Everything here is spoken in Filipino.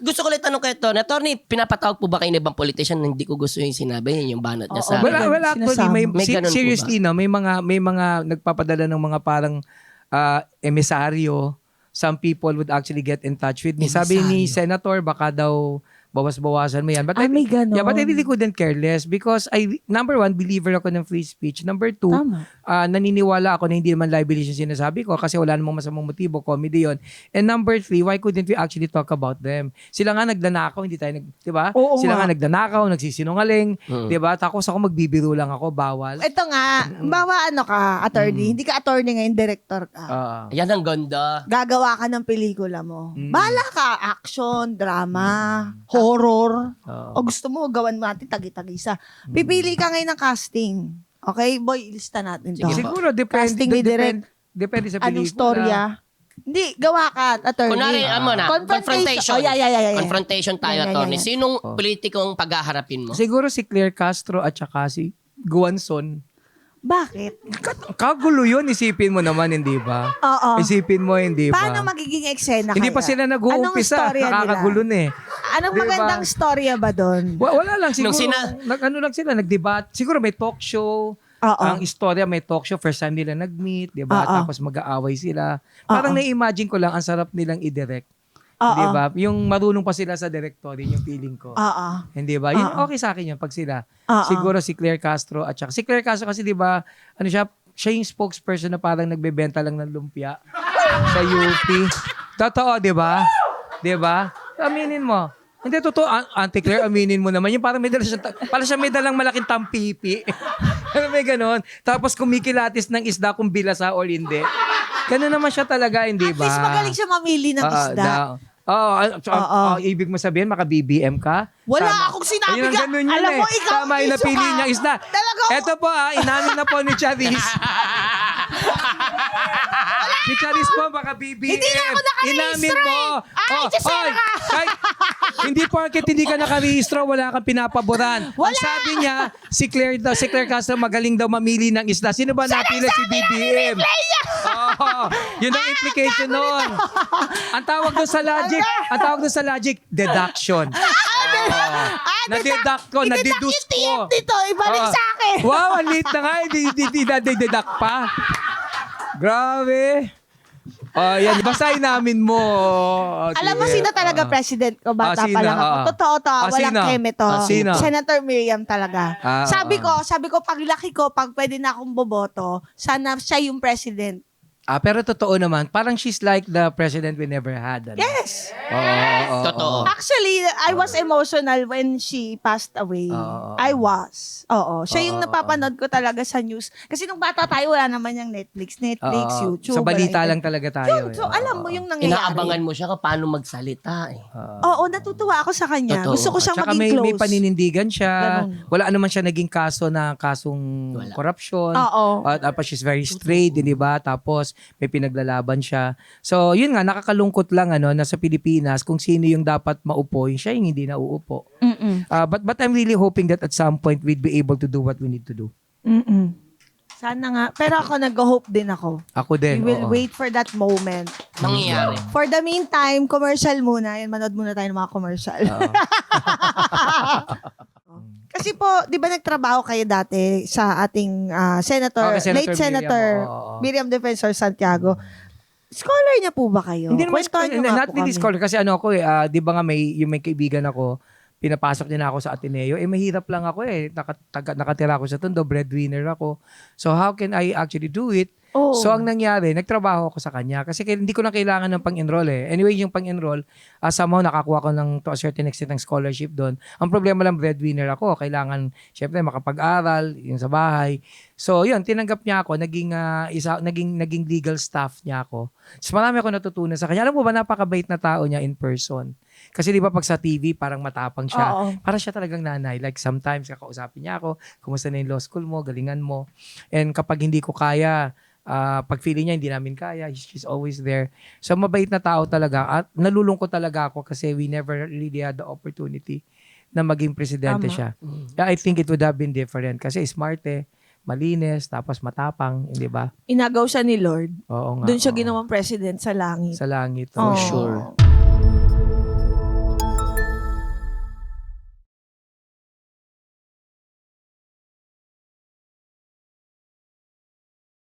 gusto ko lang tanong kay Attorney, pinapatawag po ba kayo ng ibang politician na hindi ko gusto yung sinabi, yung banat niya sa... Well, actually, May ganun po seriously, no, may mga nagpapadala ng mga parang emisaryo. Some people would actually get in touch with me. Sabi ni Senator, baka daw bawas-bawasan mo yan. But may ganon. Yeah, but I really couldn't care less because number one, believer ako ng free speech. Number two, naniniwala ako na hindi naman libelous yung sinasabi ko kasi wala namang masamang motibo, comedy yon. And number three, why couldn't we actually talk about them? Sila nga nagdanakaw, hindi tayo di ba? Sila nga nagdanakaw, nagsisinungaling, di ba? Tapos ako magbibiro lang ako, bawal. Ito nga, bawa attorney, hindi ka attorney ngayon, director ka. Yan ang ganda. Gagawa ka ng pelikula mo. Bahala ka, action, drama, horror. O gusto mo, gawan mo natin tagi-tagisa. Pipili ka ngayon ng casting. Okay? Boy, ilista natin to. Siguro, depende sa pelikula. Anong storya? Hindi, gawa ka, attorney. Kunwari, confrontation. Yeah. Confrontation tayo, Attorney. Sinong politikong paghaharapin mo? Siguro si Claire Castro at saka si Guanzon. Bakit? Kagulo yun, isipin mo naman, hindi ba? Oo. Isipin mo, hindi ba? Paano magiging eksena Hindi kaya? pa sila nag-uumpisa, Anong storya nakakagulo nila? na eh. Anong Diba? magandang storya ba doon? Wala lang, siguro, Nung lang sila, nag-debate. Siguro may talk show. Ang istorya, may talk show, first time nila nag-meet, di ba? Tapos mag-aaway sila. Parang na-imagine ko lang, ang sarap nilang i-direct. Di ba? Yung marunong pa sila sa directory, yung feeling ko. Hindi ba? Yun, okay sa akin yun, pag sila. Siguro si Claire Castro at saka. Si Claire Castro kasi di ba, ano siya yung spokesperson na parang nagbebenta lang ng lumpia sa UP. Totoo, di ba? Di ba? Aminin mo. Hindi, totoo. Auntie Claire, aminin mo naman. Yung parang may dala siya, parang siya may dalang malaking tampipi. May ganon. Tapos kumikilatis ng isda kung bilasa or hindi. Ganun naman siya talaga, hindi ba? At least magaling siya mamili ng isda. Ibig mo sabihin, maka-BBM ka? Wala akong sinabi ka. Alam mo, ikaw Tama yung napili niyang isda. Eto po, inanin na po ni Charis. Si Charis po, maka-BBM. Hindi na ako nakarehistro. Inamin mo. Hindi porket hindi ka nakarehistro, wala kang pinapaboran. Ang sabi niya, si Claire Castro magaling daw mamili ng isda. Sino ba napili si BBM? Yun ang implication nun. Ang tawag doon sa logic, deduction. Na-deduct ko, na-deduce ko. Dito, ibalik sa akin. Wow, ang liit na nga, hindi na-deduct pa. Grabe. Yan, basahin namin mo. Alam mo sino talaga president ko? Bata pa lang ako. Totoo to. Walang keme to. Senator Miriam talaga. Sabi ko, paglaki ko, pag pwede na akong boboto, sana siya yung president. Pero totoo naman, parang she's like the president we never had. Ano? Yes. Totoo. Actually, I was emotional when she passed away. I was. Siya yung napapanood ko talaga sa news. Kasi nung bata tayo, wala naman yung Netflix, YouTube. Sa balita lang talaga tayo. So, alam mo yung nangyayari. Inaabangan mo siya kung paano magsalita eh. Oo, natutuwa ako sa kanya. Totoo. Gusto ko siyang Tsaka maging close. may paninindigan siya. Ganun. Wala naman siya naging kasong corruption. Tapos she's very straight, di ba? Tapos may pinaglalaban siya. So, yun nga, nakakalungkot lang na sa Pilipinas, kung sino yung dapat maupo, yung siya yung hindi nauupo. But I'm really hoping that at some point, we'd be able to do what we need to do. Sana nga. Pero ako, nag-hope din ako. Ako din. We will wait for that moment. Nangyayari. For the meantime, commercial muna. Yan, manood muna tayo ng mga commercial. Kasi po, di ba nagtrabaho kayo dati sa ating late Senator Miriam Defensor Santiago. Scholar niya po ba kayo? Hindi naman, Kwentuhan niyo nga not po really kami. scholar. Kasi di ba nga may kaibigan ako, pinapasok din ako sa Ateneo. Mahirap lang ako nakatira ako sa Tondo, breadwinner ako. So how can I actually do it? So ang nangyari, nagtrabaho ako sa kanya kasi hindi ko na kailangan ng pang-enroll Anyway, yung pang-enroll, somehow nakakuha ko to a certain extent ng scholarship doon. Ang problema lang, breadwinner ako. Kailangan, syempre, makapag-aral, yung sa bahay. So, yun, tinanggap niya ako, naging legal staff niya ako. So, marami ako natutunan sa kanya. Alam mo ba, napakabait na tao niya in person. Kasi di ba pag sa TV, parang matapang siya. Para siya talagang nanay. Like sometimes, kakausapin niya ako, kumusta na yung law school mo, galingan mo. And kapag hindi ko kaya, pag feeling niya hindi namin kaya, she's always there. So mabait na tao talaga at nalulungkot talaga ako kasi we never really had the opportunity na maging presidente siya. I think it would have been different kasi smart malinis, tapos matapang, hindi ba? Inagaw siya ni Lord. Oo nga. Doon siya ginawang president sa langit. Sa langit. For sure.